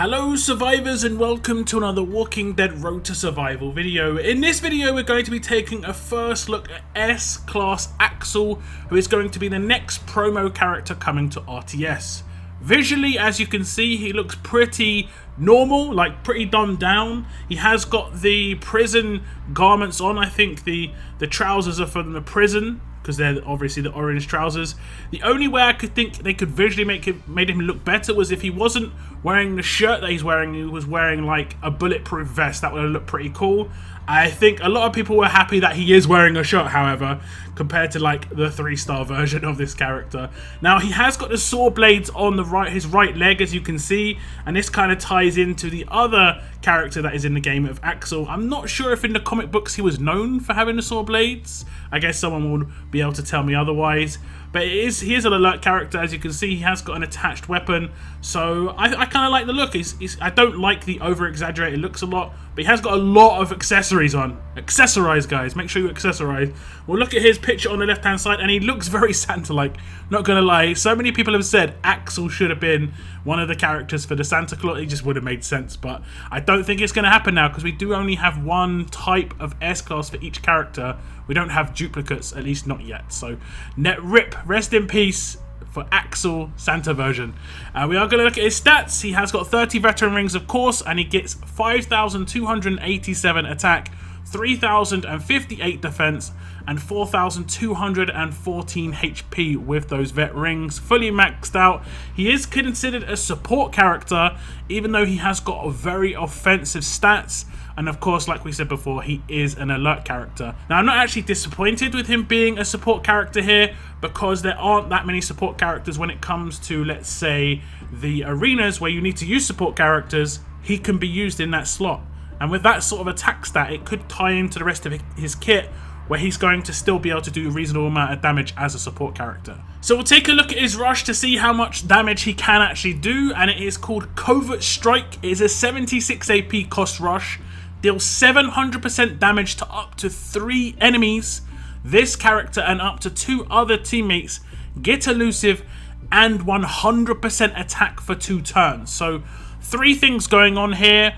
Hello survivors and welcome to another Walking Dead Road to Survival video. In this video we're going to be taking a first look at S-Class Axel, who is going to be the next promo character coming to RTS. Visually, as you can see, he looks pretty normal, like pretty dumbed down. He has got the prison garments on. I think the trousers are from the prison, because they're obviously the orange trousers. The only way I could think they could visually made him look better was if he wasn't wearing the shirt that he's wearing. He was wearing like a bulletproof vest. That would have looked pretty cool. I think a lot of people were happy that he is wearing a shirt, however, compared to like the 3-star version of this character. Now he has got the saw blades on his right leg, as you can see, and this kind of ties into the other character that is in the game of Axel. I'm not sure if in the comic books he was known for having the saw blades. I guess someone would be able to tell me otherwise. But he is an alert character, as you can see. He has got an attached weapon, so I kind of like the look. I don't like the over-exaggerated looks a lot, but he has got a lot of accessories on. Accessorize, guys. Make sure you accessorize. We'll look at his picture on the left-hand side, and he looks very Santa-like. Not gonna lie, so many people have said Axel should have been one of the characters for the Santa Claus. It just would have made sense, but I don't think it's gonna happen now, because we do only have one type of S-Class for each character. We don't have duplicates, at least not yet. So, net rip, rest in peace for Axel Santa version. We are going to look at his stats. He has got 30 veteran rings, of course, and he gets 5,287 attack, 3,058 defense, and 4,214 HP with those vet rings, fully maxed out. He is considered a support character, even though he has got a very offensive stats. And of course, like we said before, he is an alert character. Now, I'm not actually disappointed with him being a support character here, because there aren't that many support characters when it comes to, let's say, the arenas where you need to use support characters. He can be used in that slot. And with that sort of attack stat, it could tie into the rest of his kit, where he's going to still be able to do a reasonable amount of damage as a support character. So we'll take a look at his rush to see how much damage he can actually do, and it is called Covert Strike. It is a 76 AP cost rush. Deals 700% damage to up to 3 enemies. This character and up to 2 other teammates get elusive, and 100% attack for 2 turns. So 3 things going on here.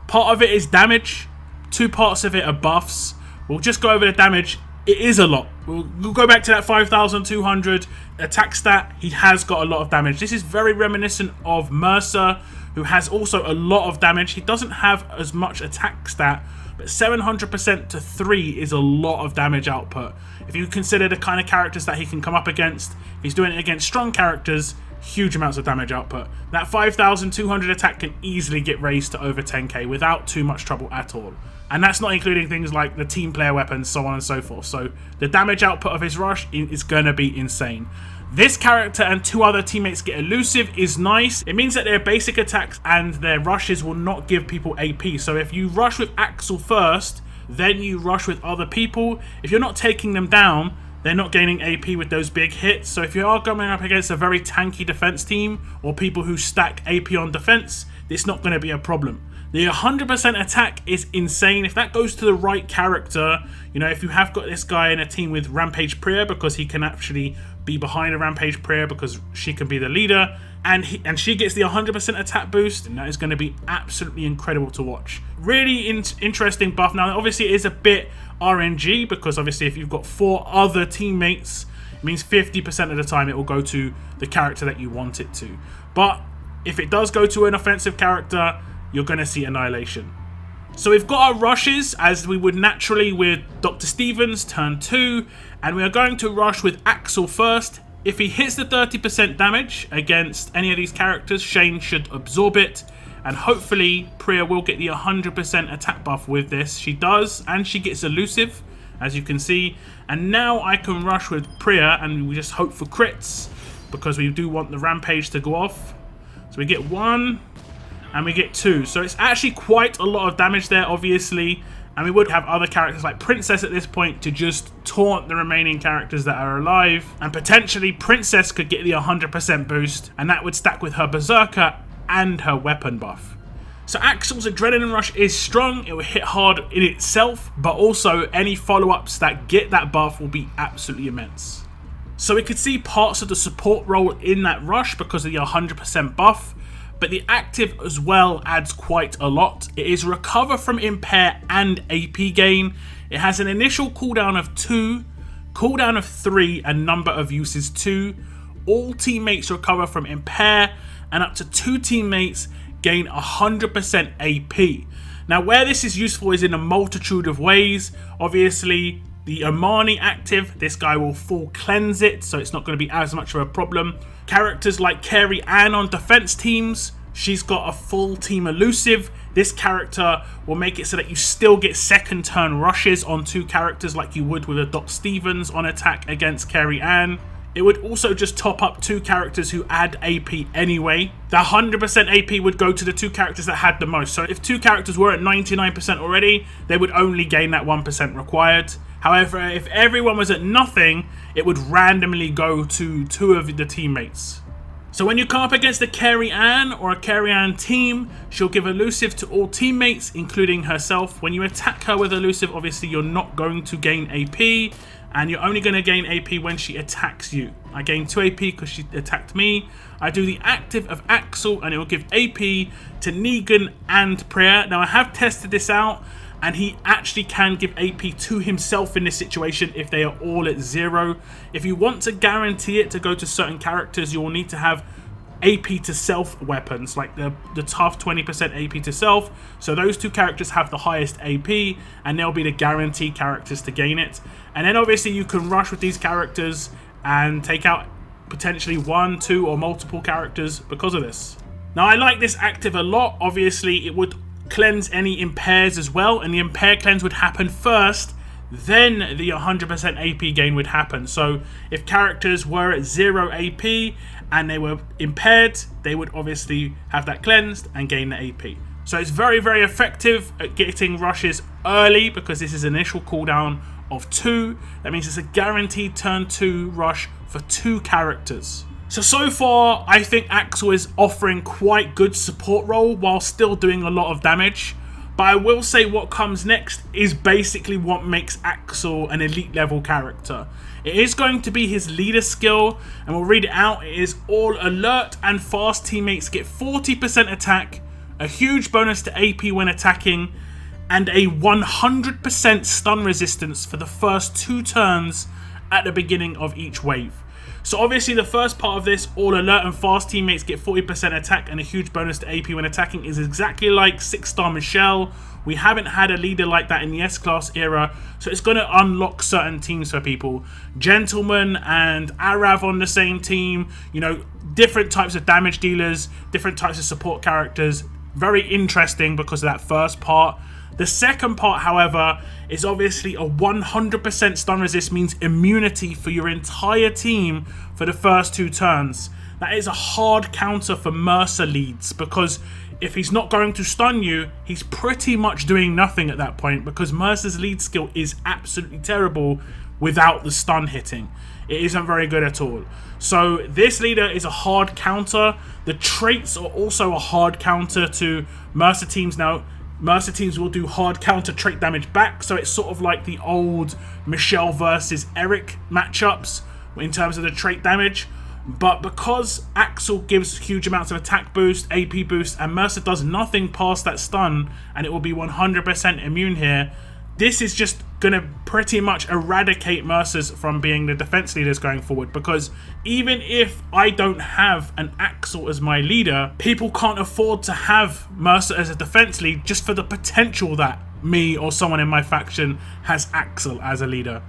Part of it is damage, 2 parts of it are buffs. We'll just go over the damage. It is a lot. We'll go back to that 5,200 attack stat. He has got a lot of damage. This is very reminiscent of Mercer, who has also a lot of damage. He doesn't have as much attack stat, but 700% to 3 is a lot of damage output. If you consider the kind of characters that he can come up against, if he's doing it against strong characters, huge amounts of damage output. That 5,200 attack can easily get raised to over 10k without too much trouble at all. And that's not including things like the team player weapons, so on and so forth. So the damage output of his rush is going to be insane. This character and 2 other teammates get elusive is nice. It means that their basic attacks and their rushes will not give people AP. So if you rush with Axel first, then you rush with other people, if you're not taking them down, they're not gaining AP with those big hits. So if you are going up against a very tanky defense team, or people who stack AP on defense, it's not going to be a problem. The 100% attack is insane. If that goes to the right character, you know, if you have got this guy in a team with Rampage Priya, because he can actually be behind a Rampage Priya because she can be the leader, and she gets the 100% attack boost, and that is going to be absolutely incredible to watch. Really interesting buff. Now, obviously, it is a bit RNG, because obviously if you've got 4 other teammates, it means 50% of the time it will go to the character that you want it to. But if it does go to an offensive character, you're going to see annihilation. So we've got our rushes, as we would naturally with Dr. Stevens, turn 2, and we are going to rush with Axel first. If he hits the 30% damage against any of these characters, Shane should absorb it, and hopefully Priya will get the 100% attack buff with this. She does, and she gets elusive, as you can see. And now I can rush with Priya, and we just hope for crits, because we do want the Rampage to go off. So we get 1, and we get 2. So it's actually quite a lot of damage there, obviously. And we would have other characters like Princess at this point to just taunt the remaining characters that are alive. And potentially Princess could get the 100% boost, and that would stack with her Berserker and her weapon buff. So Axel's Adrenaline Rush is strong. It will hit hard in itself, but also any follow-ups that get that buff will be absolutely immense. So we could see parts of the support role in that rush because of the 100% buff. but the active as well adds quite a lot. It is recover from impair and AP gain. It has an initial cooldown of 2, cooldown of 3, and number of uses 2. All teammates recover from impair, and up to 2 teammates gain 100% AP. Now, where this is useful is in a multitude of ways. Obviously, the Omani active, this guy will full cleanse it, so it's not going to be as much of a problem. Characters like Carrie Ann on defense teams, she's got a full team elusive. This character will make it so that you still get second turn rushes on 2 characters like you would with a Doc Stevens on attack against Carrie Ann. It would also just top up 2 characters who add AP anyway. The 100% AP would go to the 2 characters that had the most. So if 2 characters were at 99% already, they would only gain that 1% required. However, if everyone was at nothing, it would randomly go to 2 of the teammates. So when you come up against a Carrie Ann or a Carrie Ann team, she'll give elusive to all teammates, including herself. When you attack her with elusive, obviously you're not going to gain AP, and you're only going to gain AP when she attacks you. I gained 2 AP because she attacked me. I do the active of Axel, and it will give AP to Negan and Prayer. Now, I have tested this out, and he actually can give AP to himself in this situation if they are all at 0. If you want to guarantee it to go to certain characters, you will need to have AP to self weapons, like the tough 20% AP to self. So those 2 characters have the highest AP, and they'll be the guaranteed characters to gain it. And then obviously you can rush with these characters and take out potentially 1, 2, or multiple characters because of this. Now, I like this active a lot. Obviously, it would cleanse any impairs as well, and the impair cleanse would happen first, then the 100% AP gain would happen. So if characters were at 0 AP and they were impaired, they would obviously have that cleansed and gain the AP. So it's very, very effective at getting rushes early because this is an initial cooldown of 2. That means it's a guaranteed turn 2 rush for 2 characters. So far, I think Axel is offering quite good support role while still doing a lot of damage. But I will say what comes next is basically what makes Axel an elite level character. It is going to be his leader skill, and we'll read it out. It is all alert and fast teammates get 40% attack, a huge bonus to AP when attacking, and a 100% stun resistance for the first 2 turns at the beginning of each wave. So obviously the first part of this, all alert and fast teammates get 40% attack and a huge bonus to AP when attacking, is exactly like 6-star Michelle. We haven't had a leader like that in the S-Class era, so it's going to unlock certain teams for people. Gentleman and Arav on the same team, you know, different types of damage dealers, different types of support characters. Very interesting because of that first part. The second part, however, is obviously a 100% stun resist means immunity for your entire team for the first 2 turns. That is a hard counter for Mercer leads because if he's not going to stun you, he's pretty much doing nothing at that point because Mercer's lead skill is absolutely terrible without the stun hitting. It isn't very good at all. So this leader is a hard counter. The traits are also a hard counter to Mercer teams. Now, Mercer teams will do hard counter trait damage back, so it's sort of like the old Michelle versus Eric matchups in terms of the trait damage. But because Axel gives huge amounts of attack boost, AP boost, and Mercer does nothing past that stun, and it will be 100% immune here, this is just going to pretty much eradicate Mercer's from being the defense leaders going forward, because even if I don't have an Axel as my leader, people can't afford to have Mercer as a defense lead just for the potential that me or someone in my faction has Axel as a leader.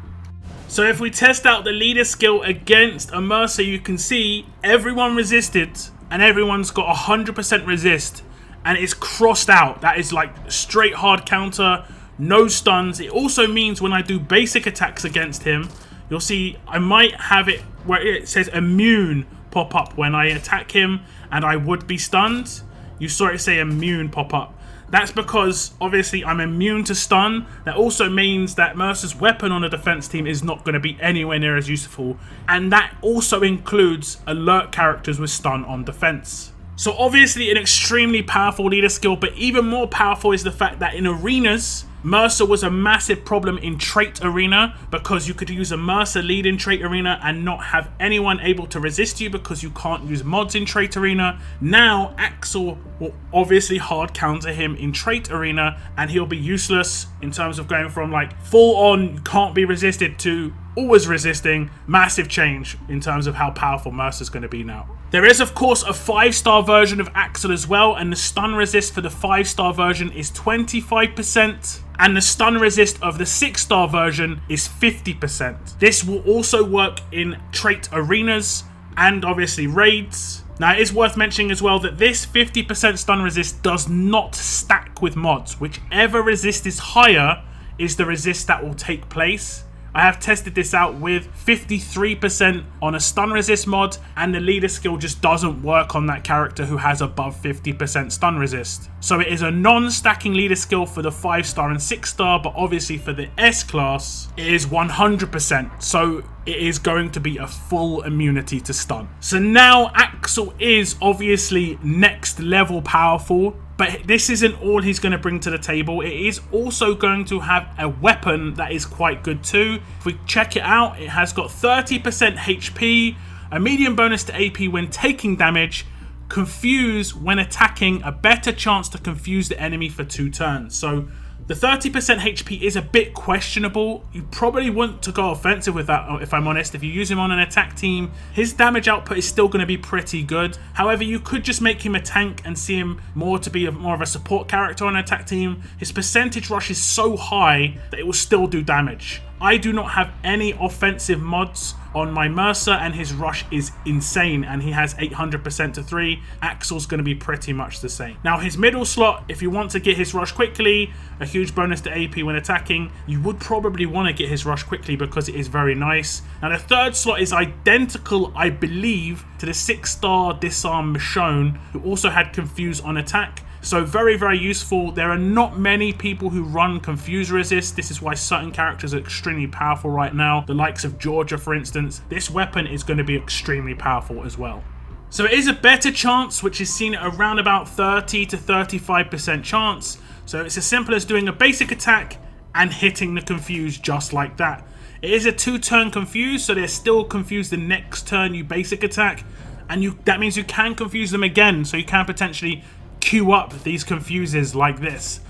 So if we test out the leader skill against a Mercer, you can see everyone resisted and everyone's got 100% resist, and it's crossed out. That is like straight hard counter. No stuns. It also means when I do basic attacks against him, you'll see I might have it where it says immune pop up when I attack him and I would be stunned. You saw it say immune pop up. That's because obviously I'm immune to stun. That also means that Mercer's weapon on a defense team is not going to be anywhere near as useful. And that also includes alert characters with stun on defense. So obviously an extremely powerful leader skill, but even more powerful is the fact that in arenas, Mercer was a massive problem in Trait Arena, because you could use a Mercer lead in Trait Arena and not have anyone able to resist you because you can't use mods in Trait Arena. Now Axel will obviously hard counter him in Trait Arena, and he'll be useless in terms of going from like full on can't be resisted to always resisting. Massive change in terms of how powerful Mercer's going to be now. There is of course a 5-star version of Axel as well, and the stun resist for the 5-star version is 25%, and the stun resist of the 6-star version is 50%. This will also work in trait arenas and obviously raids. Now it is worth mentioning as well that this 50% stun resist does not stack with mods. Whichever resist is higher is the resist that will take place. I have tested this out with 53% on a stun resist mod, and the leader skill just doesn't work on that character who has above 50% stun resist. So it is a non-stacking leader skill for the 5-star and 6-star, but obviously for the S class, it is 100%. So it is going to be a full immunity to stun. So now Axel is obviously next level powerful, but this isn't all he's going to bring to the table. It is also going to have a weapon that is quite good too. If we check it out, it has got 30% HP, a medium bonus to AP when taking damage, confuse when attacking, a better chance to confuse the enemy for 2 turns. So the 30% HP is a bit questionable. You probably want to go offensive with that, if I'm honest. If you use him on an attack team, his damage output is still going to be pretty good. However, you could just make him a tank and see him more to be more of a support character on an attack team. His percentage rush is so high that it will still do damage. I do not have any offensive mods on my Mercer, and his rush is insane, and he has 800% to 3. Axel's going to be pretty much the same. Now his middle slot, if you want to get his rush quickly, a huge bonus to AP when attacking, you would probably want to get his rush quickly because it is very nice. Now the third slot is identical, I believe, to the 6-star Disarm Michonne, who also had Confuse on attack. So very, very useful. There are not many people who run Confuse Resist. This is why certain characters are extremely powerful right now. The likes of Georgia, for instance. This weapon is going to be extremely powerful as well. So it is a better chance, which is seen at around about 30 to 35% chance. So it's as simple as doing a basic attack and hitting the Confuse just like that. It is a 2-turn Confuse, so they're still confused the next turn you basic attack. And that means you can confuse them again, so you can potentially queue up these confuses like this.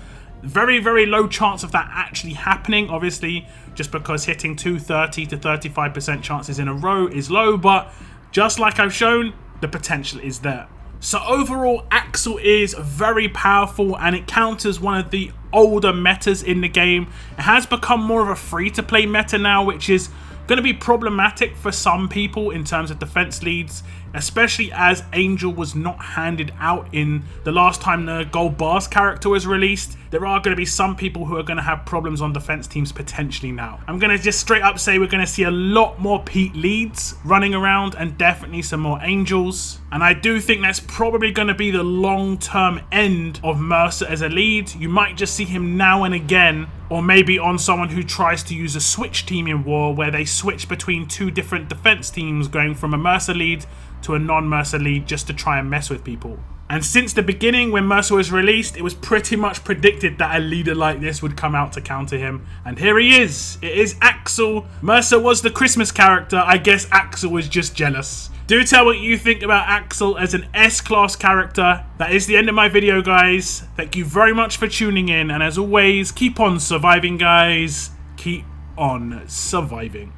Very, very low chance of that actually happening, obviously, just because hitting 30 to 35% chances in a row is low, but just like I've shown, the potential is there. So overall, Axel is very powerful, and it counters one of the older metas in the game. It has become more of a free-to-play meta now, which is going to be problematic for some people in terms of defense leads, especially as Angel was not handed out in the last time the Gold Bars character was released. There are going to be some people who are going to have problems on defense teams potentially now. I'm going to just straight up say we're going to see a lot more Pete leads running around, and definitely some more Angels. And I do think that's probably going to be the long-term end of Mercer as a lead. You might just see him now and again, or maybe on someone who tries to use a switch team in War, where they switch between 2 different defense teams, going from a Mercer lead to a non-Mercer lead, just to try and mess with people. And since the beginning, when Mercer was released, it was pretty much predicted that a leader like this would come out to counter him. And here he is. It is Axel. Mercer was the Christmas character. I guess Axel was just jealous. Do tell what you think about Axel as an S-class character. That is the end of my video, guys. Thank you very much for tuning in. And as always, keep on surviving, guys. Keep on surviving.